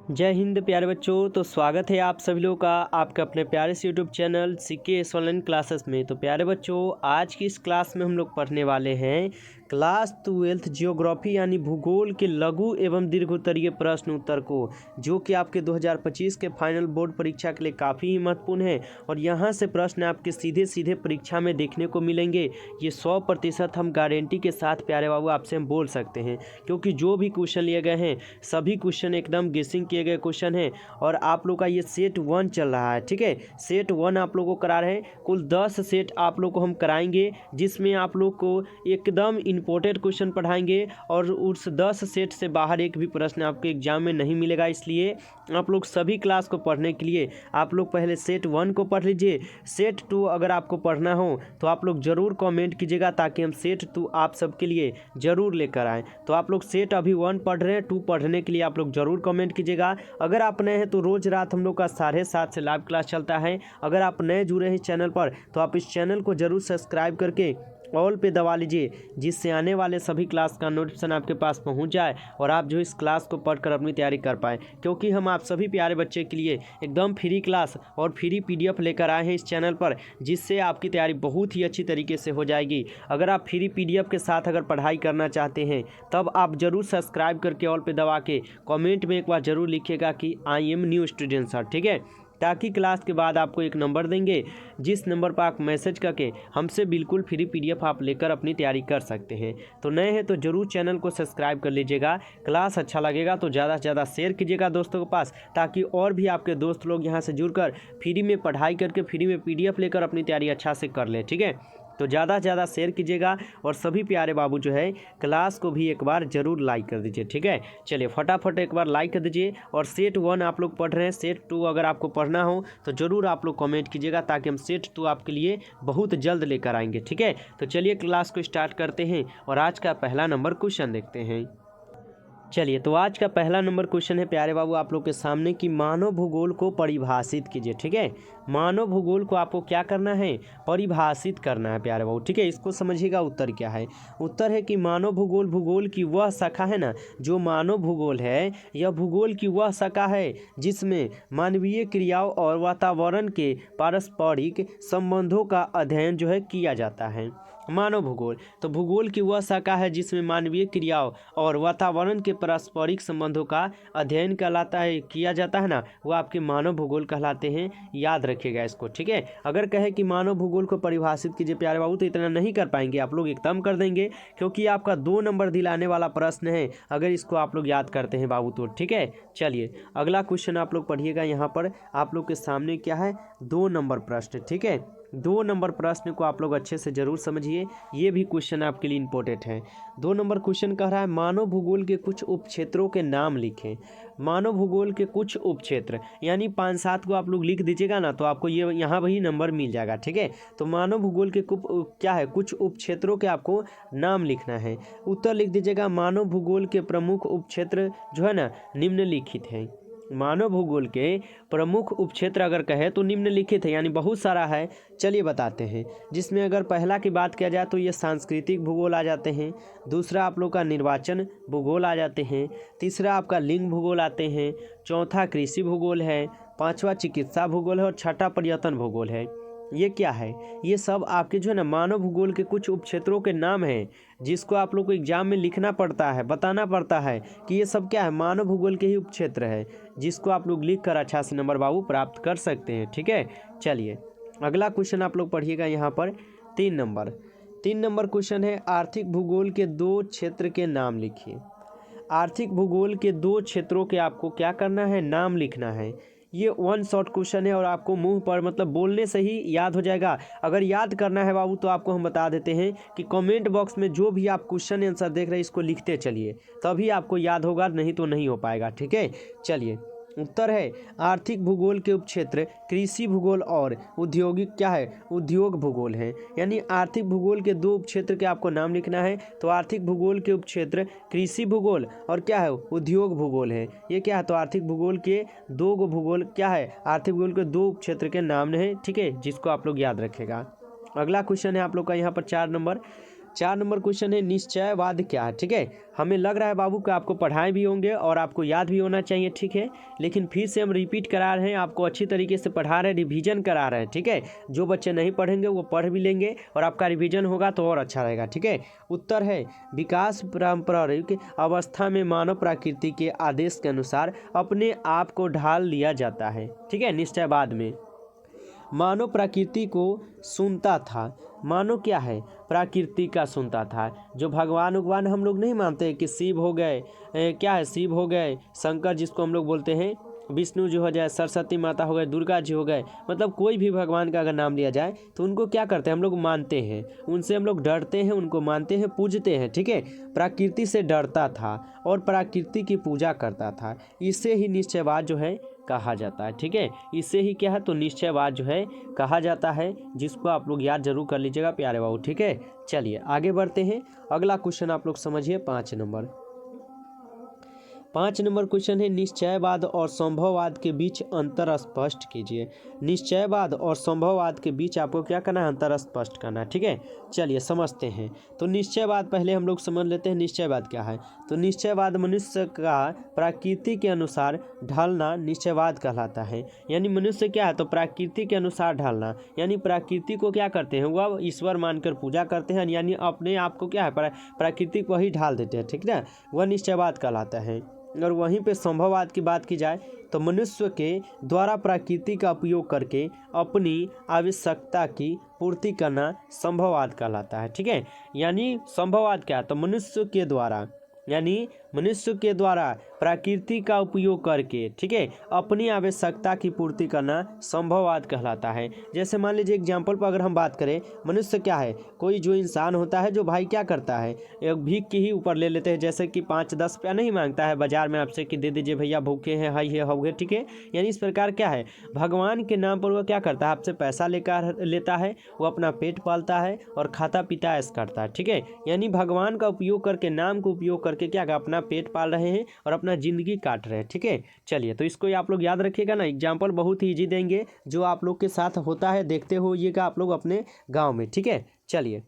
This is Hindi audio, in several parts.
जय हिंद प्यारे बच्चों। तो स्वागत है आप सभी लोगों का आपके अपने प्यारे से YouTube channel CKS online classes में। तो प्यारे बच्चों, आज की इस क्लास में हम लोग पढ़ने वाले हैं क्लास 12 जियोग्राफी यानी भूगोल के लघु एवं दीर्घ उत्तरीय प्रश्न उत्तर को, जो कि आपके 2025 के फाइनल बोर्ड परीक्षा के लिए काफ़ी ही महत्वपूर्ण है। और यहाँ से प्रश्न आपके सीधे सीधे परीक्षा में देखने को मिलेंगे। ये 100% हम गारंटी के साथ प्यारे बाबू आपसे हम बोल सकते हैं, क्योंकि जो भी क्वेश्चन लिए गए हैं सभी क्वेश्चन एकदम गेसिंग किए गए क्वेश्चन है। और आप लोग का ये सेट 1 चल रहा है, ठीक है। सेट 1 आप लोगों को करा रहे हैं। कुल 10 सेट आप लोग को हम कराएंगे, जिसमें आप लोग को एकदम इंपॉर्टेंट क्वेश्चन पढ़ाएंगे। और उस 10 सेट से बाहर एक भी प्रश्न आपके एग्जाम में नहीं मिलेगा। इसलिए आप लोग सभी क्लास को पढ़ने के लिए आप लोग पहले सेट 1 को पढ़ लीजिए। सेट 2 अगर आपको पढ़ना हो तो आप लोग ज़रूर कमेंट कीजिएगा, ताकि हम सेट 2 आप सबके लिए ज़रूर लेकर आएँ। तो आप लोग सेट अभी 1 पढ़ रहे हैं, 2 पढ़ने के लिए आप लोग ज़रूर कमेंट कीजिएगा। अगर आप नए हैं तो रोज़ रात हम लोग का 7:30 से लाइव क्लास चलता है। अगर आप नए जुड़े हैं चैनल पर तो आप इस चैनल को ज़रूर सब्सक्राइब करके ऑल पे दबा लीजिए, जिससे आने वाले सभी क्लास का नोटिफिकेशन आपके पास पहुंच जाए और आप जो इस क्लास को पढ़कर अपनी तैयारी कर पाएँ। क्योंकि हम आप सभी प्यारे बच्चे के लिए एकदम फ्री क्लास और फ्री PDF लेकर आए हैं इस चैनल पर, जिससे आपकी तैयारी बहुत ही अच्छी तरीके से हो जाएगी। अगर आप फ्री PDF के साथ अगर पढ़ाई करना चाहते हैं तब आप ज़रूर सब्सक्राइब करके ऑल पे दबा के कॉमेंट में एक बार ज़रूर लिखिएगा कि I am new student sir, ठीक है। ताकि क्लास के बाद आपको एक नंबर देंगे, जिस नंबर पर आप मैसेज करके हमसे बिल्कुल फ्री PDF आप लेकर अपनी तैयारी कर सकते हैं। तो नए हैं तो ज़रूर चैनल को सब्सक्राइब कर लीजिएगा। क्लास अच्छा लगेगा तो ज़्यादा से ज़्यादा शेयर कीजिएगा दोस्तों के पास, ताकि और भी आपके दोस्त लोग यहाँ से जुड़कर फ्री में पढ़ाई करके फ्री में PDF लेकर अपनी तैयारी अच्छा से कर लें, ठीक है। तो ज़्यादा से ज़्यादा शेयर कीजिएगा और सभी प्यारे बाबू जो है क्लास को भी एक बार ज़रूर लाइक कर दीजिए, ठीक है। चलिए फटाफट एक बार लाइक कर दीजिए। और सेट 1 आप लोग पढ़ रहे हैं, सेट 2 अगर आपको पढ़ना हो तो ज़रूर आप लोग कमेंट कीजिएगा, ताकि हम सेट 2 आपके लिए बहुत जल्द लेकर आएंगे, ठीक है। तो चलिए क्लास को स्टार्ट करते हैं और आज का पहला नंबर क्वेश्चन देखते हैं। चलिए, तो आज का पहला नंबर क्वेश्चन है प्यारे बाबू आप लोग के सामने कि मानव भूगोल को परिभाषित कीजिए, ठीक है। मानव भूगोल को आपको क्या करना है, परिभाषित करना है प्यारे बाबू, ठीक है। इसको समझिएगा। उत्तर क्या है? उत्तर है कि मानव भूगोल भूगोल की वह शाखा है ना, जो मानव भूगोल है यह भूगोल की वह शाखा है जिसमें मानवीय क्रियाओं और वातावरण के पारस्परिक संबंधों का अध्ययन जो है किया जाता है। मानव भूगोल तो भूगोल की वह शाखा है जिसमें मानवीय क्रियाओं और वातावरण के पारस्परिक संबंधों का अध्ययन कहलाता है, किया जाता है ना, वो आपके मानव भूगोल कहलाते हैं। याद रखिएगा इसको, ठीक है। अगर कहे कि मानव भूगोल को परिभाषित कीजिए प्यारे बाबू, तो इतना नहीं कर पाएंगे आप लोग, एकदम कर देंगे, क्योंकि आपका 2 नंबर दिलाने वाला प्रश्न है अगर इसको आप लोग याद करते हैं बाबू तो, ठीक है। चलिए अगला क्वेश्चन आप लोग पढ़िएगा। यहाँ पर आप लोग के सामने क्या है, 2 नंबर प्रश्न, ठीक है। 2 नंबर प्रश्न को आप लोग अच्छे से ज़रूर समझिए, ये भी क्वेश्चन आपके लिए इंपॉर्टेंट है। 2 नंबर क्वेश्चन कह रहा है मानव भूगोल के कुछ उपक्षेत्रों के नाम लिखें। मानव भूगोल के कुछ उपक्षेत्र यानी 5-7 को आप लोग लिख दीजिएगा ना, तो आपको ये यहाँ वही नंबर मिल जाएगा, ठीक है। तो मानव भूगोल के क्या है, कुछ उपक्षेत्रों के आपको नाम लिखना है। उत्तर लिख दीजिएगा। मानव भूगोल के प्रमुख उपक्षेत्र जो है ना निम्नलिखित हैं। मानव भूगोल के प्रमुख उपक्षेत्र अगर कहे तो निम्नलिखित है, यानी बहुत सारा है। चलिए बताते हैं। जिसमें अगर पहला की बात किया जाए तो ये सांस्कृतिक भूगोल आ जाते हैं। दूसरा आप लोग का निर्वाचन भूगोल आ जाते हैं। तीसरा आपका लिंग भूगोल आते हैं। चौथा कृषि भूगोल है। पांचवा चिकित्सा भूगोल है और छठा पर्यटन भूगोल है। ये क्या है, ये सब आपके जो है ना मानव भूगोल के कुछ उपक्षेत्रों के नाम हैं, जिसको आप लोग को एग्जाम में लिखना पड़ता है, बताना पड़ता है कि ये सब क्या है, मानव भूगोल के ही उपक्षेत्र है, जिसको आप लोग लिख कर अच्छा से नंबर बाबू प्राप्त कर सकते हैं, ठीक है। चलिए अगला क्वेश्चन आप लोग पढ़िएगा। यहाँ पर 3 नंबर क्वेश्चन है आर्थिक भूगोल के 2 क्षेत्र के नाम लिखिए। आर्थिक भूगोल के 2 क्षेत्रों के आपको क्या करना है, नाम लिखना है। ये 1 शॉर्ट क्वेश्चन है और आपको मुंह पर मतलब बोलने से ही याद हो जाएगा। अगर याद करना है बाबू तो आपको हम बता देते हैं कि कमेंट बॉक्स में जो भी आप क्वेश्चन आंसर देख रहे हैं इसको लिखते चलिए, तभी आपको याद होगा, नहीं तो नहीं हो पाएगा, ठीक है। चलिए उत्तर है आर्थिक भूगोल के उपक्षेत्र कृषि भूगोल और औद्योगिक क्या है, उद्योग भूगोल है। यानी आर्थिक भूगोल के 2 उपक्षेत्र के आपको नाम लिखना है। तो आर्थिक भूगोल के उपक्षेत्र कृषि भूगोल और क्या है, उद्योग भूगोल है। ये क्या है, तो आर्थिक भूगोल के 2 भूगोल क्या है, आर्थिक भूगोल के 2 उपक्षेत्र के नाम है, ठीक है, जिसको आप लोग याद रखेगा। अगला क्वेश्चन है आप लोग का यहाँ पर 4 नंबर। 4 नंबर क्वेश्चन है निश्चयवाद क्या है। ठीक है, हमें लग रहा है बाबू कि आपको पढ़ाए भी होंगे और आपको याद भी होना चाहिए। ठीक है, लेकिन फिर से हम रिपीट करा रहे हैं, आपको अच्छी तरीके से पढ़ा रहे हैं, रिवीजन करा रहे हैं। ठीक है, जो बच्चे नहीं पढ़ेंगे वो पढ़ भी लेंगे और आपका रिवीजन होगा तो और अच्छा रहेगा। ठीक है, उत्तर है विकास पारंपरिक अवस्था में मानव प्रकृति के आदेश के अनुसार अपने आप को ढाल लिया जाता है। ठीक है, निश्चयवाद में मानव प्रकृति को सुनता था। मानव क्या है, प्रकृति का सुनता था। जो भगवान उगवान हम लोग नहीं मानते कि शिव हो गए, क्या है, शिव हो गए, शंकर जिसको हम लोग बोलते हैं, विष्णु जो हो जाए, सरस्वती माता हो गए, दुर्गा जी हो गए, मतलब कोई भी भगवान का अगर नाम लिया जाए तो उनको क्या करते हैं, हम लोग मानते हैं, उनसे हम लोग डरते हैं, उनको मानते हैं, पूजते हैं। ठीक है, प्रकृति से डरता था और प्रकृति की पूजा करता था। इसे ही निश्चयवाद जो है कहा जाता है। ठीक है, इसे ही क्या है, तो निश्चयवाद जो है कहा जाता है, जिसको आप लोग याद जरूर कर लीजिएगा प्यारे बाबू। ठीक है, चलिए आगे बढ़ते हैं। अगला क्वेश्चन आप लोग समझिए 5 नंबर। 5 नंबर क्वेश्चन है निश्चयवाद और संभववाद के बीच अंतर स्पष्ट कीजिए। निश्चयवाद और संभववाद के बीच आपको क्या करना है, अंतर स्पष्ट करना है। ठीक है, चलिए समझते हैं। तो निश्चयवाद पहले हम लोग समझ लेते हैं निश्चयवाद क्या है। तो निश्चयवाद मनुष्य का प्रकृति के अनुसार ढलना निश्चयवाद कहलाता है। यानी मनुष्य क्या है, तो प्रकृति के अनुसार ढलना, यानी प्रकृति को क्या करते हैं, वह ईश्वर मानकर पूजा करते हैं, यानी अपने आप को क्या है, प्रकृति को ही ढाल देते हैं। ठीक ना, वह निश्चयवाद कहलाता है। और वहीं पे संभववाद की बात की जाए तो मनुष्य के द्वारा प्रकृति का उपयोग करके अपनी आवश्यकता की पूर्ति करना संभववाद कहलाता है। ठीक है, यानी संभववाद क्या है, तो मनुष्य के द्वारा, यानी मनुष्य के द्वारा प्रकृति का उपयोग करके, ठीक है, अपनी आवश्यकता की पूर्ति करना संभववाद कहलाता है। जैसे मान लीजिए एग्जाम्पल पर अगर हम बात करें, मनुष्य क्या है, कोई जो इंसान होता है जो भाई क्या करता है, एक भीख के ही ऊपर ले लेते हैं। जैसे कि 5-10 रुपया नहीं मांगता है बाजार में आपसे कि दे दीजिए भैया, भूखे हैं, हाई है, हो गए। ठीक है, यानी इस प्रकार क्या है, भगवान के नाम पर वह क्या करता है, आपसे पैसा लेकर लेता है, वो अपना पेट पालता है और खाता पीता ऐश करता है। ठीक है, यानी भगवान का उपयोग करके, नाम का उपयोग करके क्या अपना पेट पाल रहे हैं और अपना जिंदगी काट रहे हैं। ठीक है, चलिए तो इसको आप लोग याद रखिएगा ना, एग्जाम्पल बहुत ही ईजी देंगे जो आप लोग के साथ होता है, देखते होइएगा आप लोग अपने गांव में। ठीक है, चलिए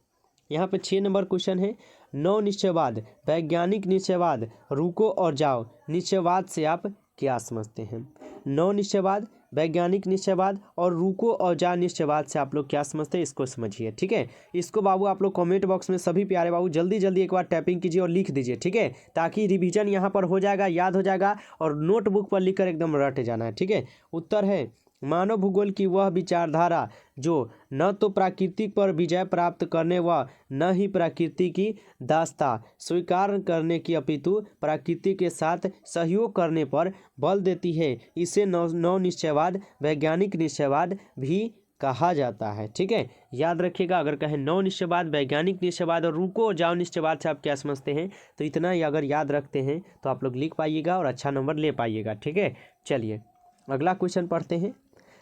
यहाँ पे 6 नंबर क्वेश्चन है नौ निश्चयवाद, वैज्ञानिक निश्चयवाद, रुको और जाओ निश्चयवाद से आप क्या समझते हैं। नौ निश्चयवाद, वैज्ञानिक निश्चयवाद और रुको और जा निश्चयवाद से आप लोग क्या समझते हैं, इसको समझिए। ठीक है, इसको बाबू आप लोग कमेंट बॉक्स में सभी प्यारे बाबू जल्दी जल्दी एक बार टाइपिंग कीजिए और लिख दीजिए। ठीक है, ताकि रिवीजन यहाँ पर हो जाएगा, याद हो जाएगा और नोटबुक पर लिखकर एकदम रट जाना है। ठीक है, उत्तर है मानव भूगोल की वह विचारधारा जो न तो प्रकृति पर विजय प्राप्त करने व न ही प्रकृति की दास्ता स्वीकार करने की अपितु प्रकृति के साथ सहयोग करने पर बल देती है, इसे नौ निश्चयवाद, वैज्ञानिक निश्चयवाद भी कहा जाता है। ठीक है, याद रखिएगा, अगर कहें नौ निश्चयवाद, वैज्ञानिक निश्चयवाद और रुको जाओ निश्चयवाद से आप क्या समझते हैं, तो इतना ही अगर याद रखते हैं तो आप लोग लिख पाइएगा और अच्छा नंबर ले पाइएगा। ठीक है, चलिए अगला क्वेश्चन पढ़ते हैं।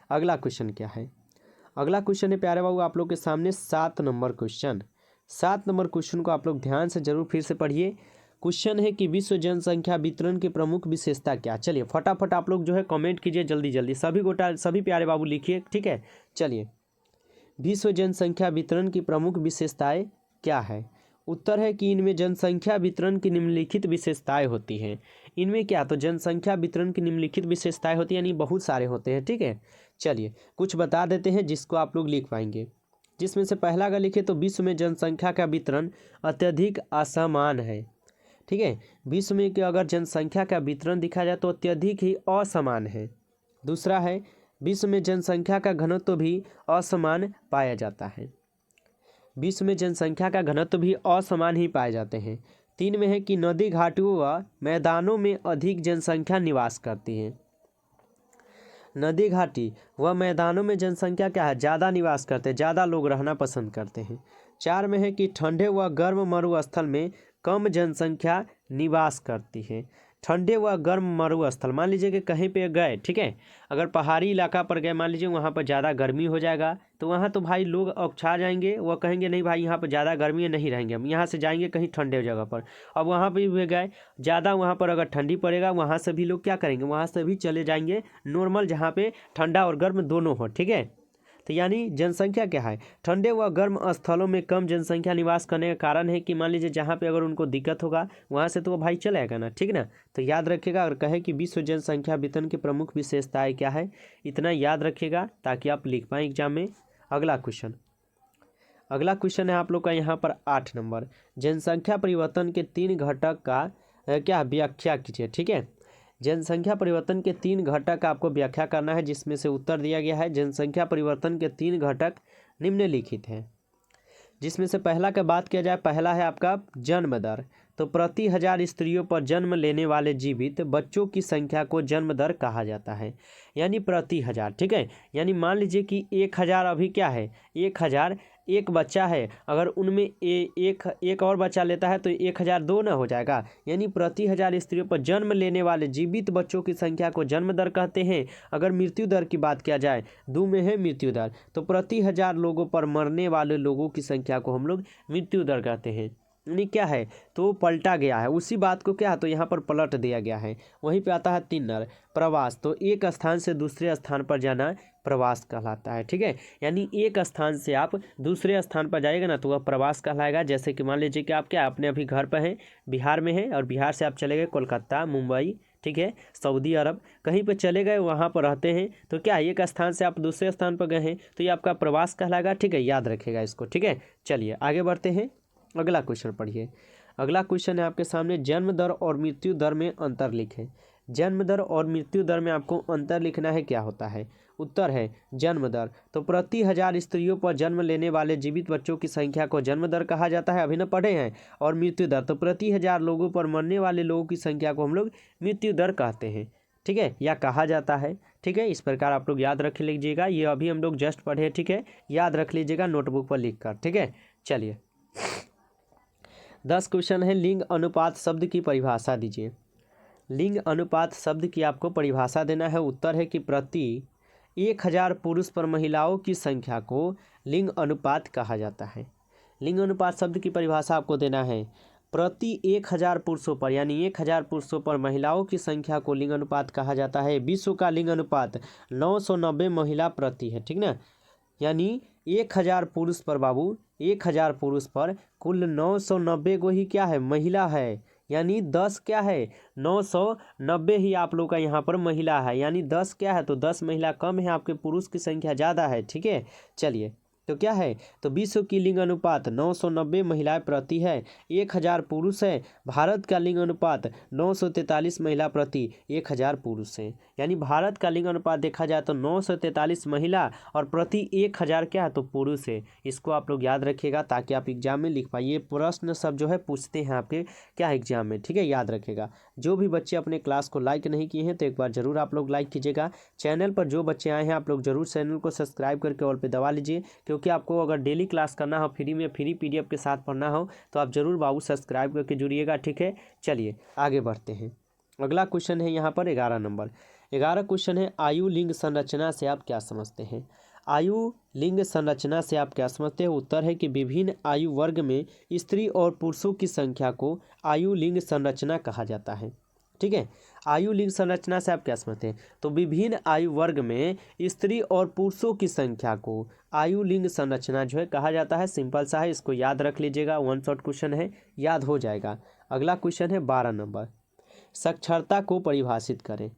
अगला क्वेश्चन क्या है, अगला क्वेश्चन है प्यारे बाबू आप लोग के सामने 7 नंबर क्वेश्चन। 7 नंबर क्वेश्चन को आप लोग ध्यान से जरूर फिर से पढ़िए। क्वेश्चन है कि विश्व जनसंख्या वितरण की प्रमुख विशेषता क्या। चलिए फटाफट आप लोग जो है कमेंट कीजिए जल्दी जल्दी, सभी प्यारे बाबू लिखिए। ठीक है, चलिए विश्व जनसंख्या वितरण की प्रमुख विशेषताएं क्या है। उत्तर है कि इनमें जनसंख्या वितरण की निम्नलिखित विशेषताएं होती हैं। इनमें क्या, तो जनसंख्या वितरण की निम्नलिखित विशेषताएं होती हैं, यानी बहुत सारे होते हैं। ठीक है, चलिए कुछ बता देते हैं जिसको आप लोग लिख पाएंगे। जिसमें से पहला अगर लिखे तो विश्व में जनसंख्या का वितरण अत्यधिक असमान है। ठीक है, विश्व में कि अगर जनसंख्या का वितरण देखा जाए तो अत्यधिक ही असमान है। दूसरा है विश्व में जनसंख्या का घनत्व भी असमान पाया जाता है। विश्व में जनसंख्या का घनत्व भी असमान ही पाए जाते हैं। 3 में है कि नदी घाटियों व मैदानों में अधिक जनसंख्या निवास करती है। नदी घाटी व मैदानों में जनसंख्या क्या है, ज़्यादा निवास करते हैं, ज़्यादा लोग रहना पसंद करते हैं। 4 में है कि ठंडे व गर्म मरुस्थल में कम जनसंख्या निवास करती है। ठंडे व गर्म मरुस्थल, मान लीजिए कि कहीं पे गए, ठीक है, अगर पहाड़ी इलाका पर गए, मान लीजिए वहाँ पर ज़्यादा गर्मी हो जाएगा तो वहाँ तो भाई लोग अकछा जाएंगे, वह कहेंगे नहीं भाई यहाँ पर ज़्यादा गर्मी है, नहीं रहेंगे, हम यहाँ से जाएंगे कहीं ठंडे जगह पर। अब वहाँ पर भी गए ज़्यादा, वहाँ पर अगर ठंडी पड़ेगा वहाँ से भी लोग क्या करेंगे, वहाँ से भी चले जाएंगे नॉर्मल जहाँ पे ठंडा और गर्म दोनों हो। ठीक है, तो यानी जनसंख्या क्या है, ठंडे व गर्म स्थलों में कम जनसंख्या निवास करने का कारण है कि मान लीजिए जहाँ पे अगर उनको दिक्कत होगा वहाँ से तो वो भाई चला जाएगा ना, ठीक ना। तो याद रखिएगा, अगर कहे कि विश्व जनसंख्या वेतन की प्रमुख विशेषताएं क्या है, इतना याद रखिएगा ताकि आप लिख पाएँ एग्जाम में। अगला क्वेश्चन है आप लोग का यहाँ पर 8 नंबर, जनसंख्या परिवर्तन के 3 घटक का क्या व्याख्या कीजिए। ठीक है, जनसंख्या परिवर्तन के 3 घटक आपको व्याख्या करना है, जिसमें से उत्तर दिया गया है जनसंख्या परिवर्तन के 3 घटक निम्नलिखित हैं। जिसमें से पहला का बात किया जाए, पहला है आपका जन्म दर। तो प्रति 1000 स्त्रियों पर जन्म लेने वाले जीवित बच्चों की संख्या को जन्म दर कहा जाता है, यानी प्रति 1000। ठीक है, यानी मान लीजिए कि 1000 अभी क्या है, 1000 एक बच्चा है, अगर उनमें एक और बच्चा लेता है तो 1002 ना हो जाएगा, यानी प्रति 1000 स्त्रियों पर जन्म लेने वाले जीवित बच्चों की संख्या को जन्म दर कहते हैं। अगर मृत्यु दर की बात किया जाए, 2 में है मृत्यु दर, तो प्रति 1000 लोगों पर मरने वाले लोगों की संख्या को हम लोग मृत्यु दर कहते हैं। यानी क्या है, तो पलटा गया है, उसी बात को क्या है तो यहाँ पर पलट दिया गया है। वहीं पे आता है 3 नर प्रवास, तो एक स्थान से दूसरे स्थान पर जाना प्रवास कहलाता है। ठीक है, यानी एक स्थान से आप दूसरे स्थान पर जाएगा ना तो वह प्रवास कहलाएगा। जैसे कि मान लीजिए कि आप क्या अपने अभी घर पर हैं, बिहार में हैं, और बिहार से आप चले गए कोलकाता, मुंबई, ठीक है, सऊदी अरब, कहीं पर चले गए, वहाँ पर रहते हैं, तो क्या एक स्थान से आप दूसरे स्थान पर गए हैं तो ये आपका प्रवास कहलाएगा। ठीक है, याद रखेगा इसको। ठीक है, चलिए आगे बढ़ते हैं, अगला क्वेश्चन पढ़िए। अगला क्वेश्चन है आपके सामने, जन्म दर और मृत्यु दर में अंतर लिखें। जन्म दर और मृत्यु दर में आपको अंतर लिखना है, क्या होता है। उत्तर है जन्म दर, तो प्रति 1000 स्त्रियों पर जन्म लेने वाले जीवित बच्चों की संख्या को जन्म दर कहा जाता है, अभी न पढ़े हैं। और मृत्यु दर, तो प्रति 1000 लोगों पर मरने वाले लोगों की संख्या को हम लोग मृत्यु दर कहते हैं। ठीक है, या कहा जाता है। ठीक है, इस प्रकार आप लोग याद रख लीजिएगा, ये अभी हम लोग जस्ट पढ़े। ठीक है, याद रख लीजिएगा नोटबुक पर लिख कर। ठीक है, चलिए 10 क्वेश्चन है, लिंग अनुपात शब्द की परिभाषा दीजिए। लिंग अनुपात शब्द की आपको परिभाषा देना है। उत्तर है कि प्रति 1000 पुरुष पर महिलाओं की संख्या को लिंग अनुपात कहा जाता है। लिंग अनुपात शब्द की परिभाषा आपको देना है, प्रति 1000 पुरुषों पर, यानी 1000 पुरुषों पर महिलाओं की संख्या को लिंग अनुपात कहा जाता है। विश्व का लिंग अनुपात 990 महिला प्रति है। ठीक ना, यानी 1000 पुरुष पर बाबू, 1000 पुरुष पर कुल 990 को ही क्या है, महिला है, यानी 10 क्या है, 990 ही आप लोग का यहाँ पर महिला है, यानी 10 क्या है तो 10 महिला कम है, आपके पुरुष की संख्या ज़्यादा है। ठीक है, चलिए तो क्या है, तो विश्व की लिंग अनुपात 990 महिलाएं प्रति है, 1000 पुरुष है। भारत का लिंग अनुपात 943 महिला प्रति 1000 पुरुष है, यानी भारत का लिंग अनुपात देखा जाए तो 943 महिला और प्रति 1000 क्या है तो पुरुष है। इसको आप लोग याद रखिएगा ताकि आप एग्जाम में लिख पाइए। प्रश्न सब जो है पूछते हैं आपके क्या एग्जाम में। ठीक है, याद रखेगा। जो भी बच्चे अपने क्लास को लाइक नहीं किए हैं तो एक बार जरूर आप लोग लाइक कीजिएगा। चैनल पर जो बच्चे आए हैं आप लोग जरूर चैनल को सब्सक्राइब करके ऑल पे दबा लीजिए, क्योंकि आपको अगर डेली क्लास करना हो, फ्री में फ्री PDF के साथ पढ़ना हो तो आप जरूर बाबू सब्सक्राइब करके जुड़िएगा। ठीक है, चलिए आगे बढ़ते हैं। अगला क्वेश्चन है यहाँ पर 11 नंबर। 11 क्वेश्चन है, आयु लिंग संरचना से आप क्या समझते हैं। आयु लिंग संरचना से आप क्या समझते हैं। उत्तर है कि विभिन्न आयु वर्ग में स्त्री और पुरुषों की संख्या को आयु लिंग संरचना कहा जाता है। ठीक है, आयु लिंग संरचना से आप क्या समझते हैं, तो विभिन्न आयु वर्ग में स्त्री और पुरुषों की संख्या को आयु लिंग संरचना जो है कहा जाता है। सिंपल सा है, इसको याद रख लीजिएगा, वन शॉट क्वेश्चन है, याद हो जाएगा। अगला क्वेश्चन है 12 नंबर, साक्षरता को परिभाषित करें।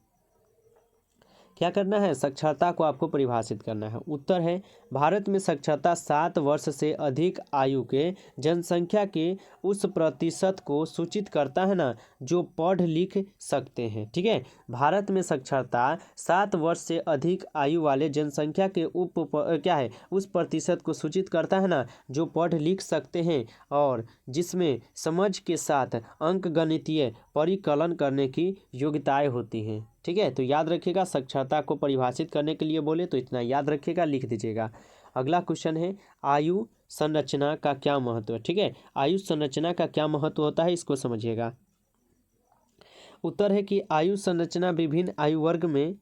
क्या करना है, साक्षरता को आपको परिभाषित करना है। उत्तर है भारत में साक्षरता 7 वर्ष से अधिक आयु के जनसंख्या के उस प्रतिशत को सूचित करता है ना जो पढ़ लिख सकते हैं। ठीक है, भारत में साक्षरता 7 वर्ष से अधिक आयु वाले जनसंख्या के क्या है उस प्रतिशत को सूचित करता है ना जो पढ़ लिख सकते हैं और जिसमें समझ के साथ अंकगणितीय परिकलन करने की योग्यताएं होती हैं। ठीक है, तो याद रखिएगा, साक्षरता को परिभाषित करने के लिए बोले तो इतना याद रखिएगा, लिख दीजिएगा। अगला क्वेश्चन है, आयु संरचना का क्या महत्व है। ठीक है, आयु संरचना का क्या महत्व होता है, इसको समझिएगा। उत्तर है कि आयु संरचना विभिन्न आयु वर्ग में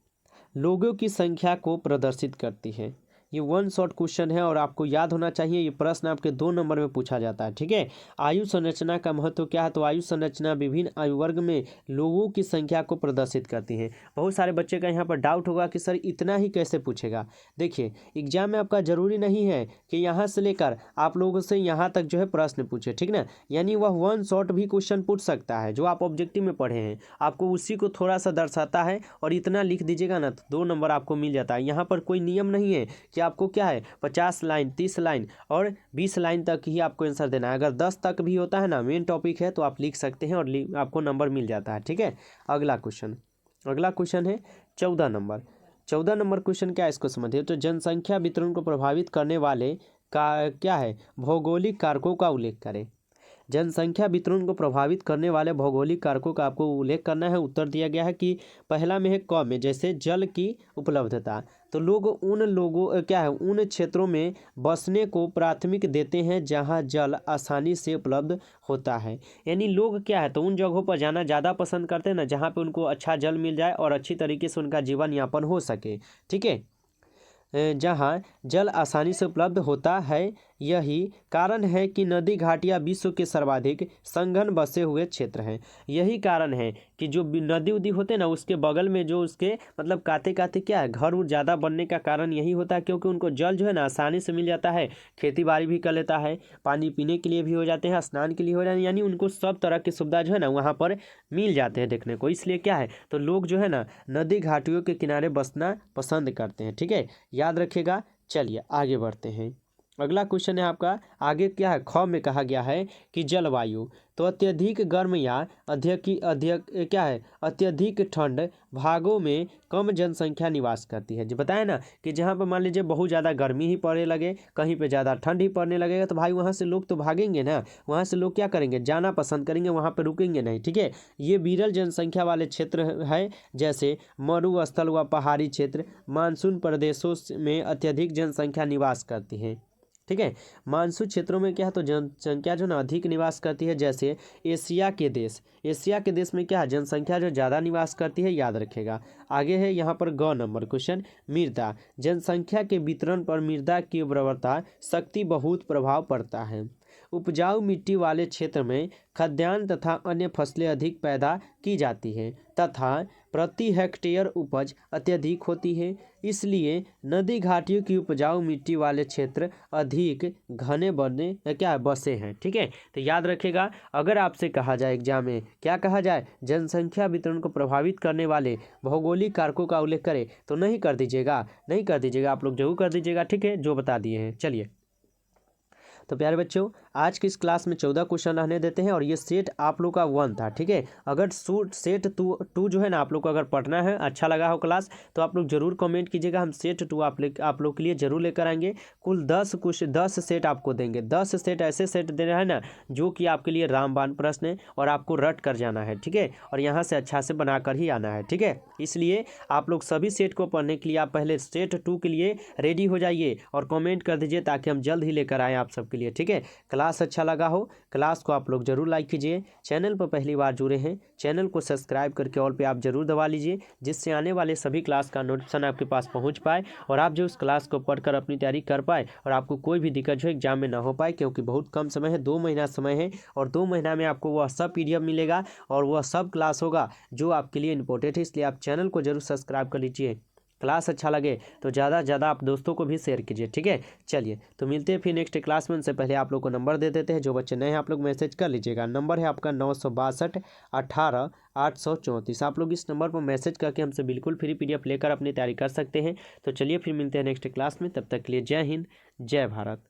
लोगों की संख्या को प्रदर्शित करती है। ये वन शॉट क्वेश्चन है और आपको याद होना चाहिए। ये प्रश्न आपके 2 नंबर में पूछा जाता है, ठीक है। आयु संरचना का महत्व क्या है? तो आयु संरचना विभिन्न आयु वर्ग में लोगों की संख्या को प्रदर्शित करती है। बहुत सारे बच्चे का यहाँ पर डाउट होगा कि सर इतना ही कैसे पूछेगा। देखिए, एग्जाम में आपका जरूरी नहीं है कि यहाँ से लेकर आप लोगों से यहाँ तक जो है प्रश्न पूछे, ठीक ना। यानी वह वन शॉट भी क्वेश्चन पूछ सकता है जो आप ऑब्जेक्टिव में पढ़े हैं, आपको उसी को थोड़ा सा दर्शाता है और इतना लिख दीजिएगा ना तो 2 नंबर आपको मिल जाता है। यहाँ पर कोई नियम नहीं है कि आपको क्या है 50 लाइन, 30 लाइन और 20 लाइन तक ही आपको आंसर देना है। अगर 10 तक भी होता है ना, मेन टॉपिक है, तो आप लिख सकते हैं और आपको नंबर मिल जाता है, ठीक है। अगला क्वेश्चन है 14 नंबर। 14 नंबर क्वेश्चन क्या है, इसको समझिए। तो जनसंख्या वितरण को प्रभावित करने वाले का क्या है भौगोलिक कारकों का उल्लेख करें। जनसंख्या वितरण को प्रभावित करने वाले भौगोलिक कारकों का आपको उल्लेख करना है। उत्तर दिया गया है कि पहला में है क में, जैसे जल की उपलब्धता। तो लोग उन क्षेत्रों में बसने को प्राथमिक देते हैं जहां जल आसानी से उपलब्ध होता है। यानी लोग क्या है तो उन जगहों पर जाना ज़्यादा पसंद करते हैं ना जहां पे उनको अच्छा जल मिल जाए और अच्छी तरीके से उनका जीवन यापन हो सके, ठीक है। जहाँ जल आसानी से उपलब्ध होता है, यही कारण है कि नदी घाटियाँ विश्व के सर्वाधिक संघन बसे हुए क्षेत्र हैं। यही कारण है कि जो नदी उदी होते हैं ना उसके बगल में जो उसके मतलब काते काते क्या है घर उर ज़्यादा बनने का कारण यही होता है, क्योंकि उनको जल जो है ना आसानी से मिल जाता है, खेती बाड़ी भी कर लेता है, पानी पीने के लिए भी हो जाते हैं, स्नान के लिए हो जाते हैं, यानी उनको सब तरह की सुविधा जो है ना वहाँ पर मिल जाते हैं देखने को। इसलिए क्या है तो लोग जो है ना नदी घाटियों के किनारे बसना पसंद करते हैं, ठीक है, याद रखिएगा। चलिए आगे बढ़ते हैं। अगला क्वेश्चन है आपका, आगे क्या है ख में कहा गया है कि जलवायु। तो अत्यधिक गर्म या अत्यधिक ठंड भागों में कम जनसंख्या निवास करती है। जो बताया ना कि जहाँ पर मान लीजिए बहुत ज़्यादा गर्मी ही पड़ने लगे, कहीं पे ज़्यादा ठंड ही पड़ने लगेगा, तो भाई वहाँ से लोग तो भागेंगे ना, वहाँ से लोग क्या करेंगे जाना पसंद करेंगे, वहाँ पर रुकेंगे नहीं, ठीक है। ये विरल जनसंख्या वाले क्षेत्र है, जैसे मरुस्थल व पहाड़ी क्षेत्र। मानसून प्रदेशों में अत्यधिक जनसंख्या निवास करती है, ठीक है। मानसून क्षेत्रों में क्या है तो जनसंख्या जो ना अधिक निवास करती है, जैसे एशिया के देश में क्या है जनसंख्या जो ज़्यादा निवास करती है, याद रखेगा। आगे है यहाँ पर ग नंबर क्वेश्चन, मृदा। जनसंख्या के वितरण पर मृदा की उर्वरता शक्ति बहुत प्रभाव पड़ता है। उपजाऊ मिट्टी वाले क्षेत्र में खाद्यान्न तथा अन्य फसलें अधिक पैदा की जाती हैं तथा प्रति हेक्टेयर उपज अत्यधिक होती है। इसलिए नदी घाटियों की उपजाऊ मिट्टी वाले क्षेत्र अधिक घने बसे हैं, ठीक है। तो याद रखिएगा, अगर आपसे कहा जाए एग्जाम में क्या कहा जाए जनसंख्या वितरण को प्रभावित करने वाले भौगोलिक कारकों का उल्लेख करें तो नहीं कर दीजिएगा, आप लोग जरूर कर दीजिएगा, ठीक है, जो बता दिए हैं। चलिए तो प्यारे बच्चों आज की इस क्लास में 14 क्वेश्चन रहने देते हैं और ये सेट आप लोग का 1 था, ठीक है। अगर सेट 2 जो है ना आप लोग को अगर पढ़ना है, अच्छा लगा हो क्लास, तो आप लोग जरूर कमेंट कीजिएगा, हम सेट 2 आप लोग के लिए जरूर लेकर आएंगे। कुल 10 सेट आपको देंगे, 10 सेट ऐसे सेट दे रहे हैं ना जो कि आपके लिए रामबाण प्रश्न है और आपको रट कर जाना है, ठीक है, और यहाँ से अच्छा से बना कर ही आना है, ठीक है। इसलिए आप लोग सभी सेट को पढ़ने के लिए आप पहले सेट 2 के लिए रेडी हो जाइए और कमेंट कर दीजिए ताकि हम जल्द ही लेकर आएँ आप सबके लिए, ठीक है। क्लास अच्छा लगा हो, क्लास को आप लोग जरूर लाइक कीजिए। चैनल पर पहली बार जुड़े हैं, चैनल को सब्सक्राइब करके ऑल पे आप जरूर दबा लीजिए, जिससे आने वाले सभी क्लास का नोटिफिकेशन आपके पास पहुंच पाए और आप जो उस क्लास को पढ़कर अपनी तैयारी कर पाए और आपको कोई भी दिक्कत जो एग्जाम में ना हो पाए, क्योंकि बहुत कम समय है, 2 महीना समय है और 2 महीना में आपको वह सब PDF मिलेगा और वह सब क्लास होगा जो आपके लिए इंपॉर्टेंट है। इसलिए आप चैनल को जरूर सब्सक्राइब कर लीजिए। क्लास अच्छा लगे तो ज़्यादा से ज़्यादा आप दोस्तों को भी शेयर कीजिए, ठीक है। चलिए तो मिलते हैं फिर नेक्स्ट क्लास में। उनसे पहले आप लोग को नंबर दे देते हैं, जो बच्चे नए हैं आप लोग मैसेज कर लीजिएगा। नंबर है आपका 962 18 834। आप लोग इस नंबर पर मैसेज करके हमसे बिल्कुल फ्री PDF लेकर अपनी तैयारी कर सकते हैं। तो चलिए फिर मिलते हैं नेक्स्ट क्लास में, तब तक के लिए जय हिंद, जय भारत।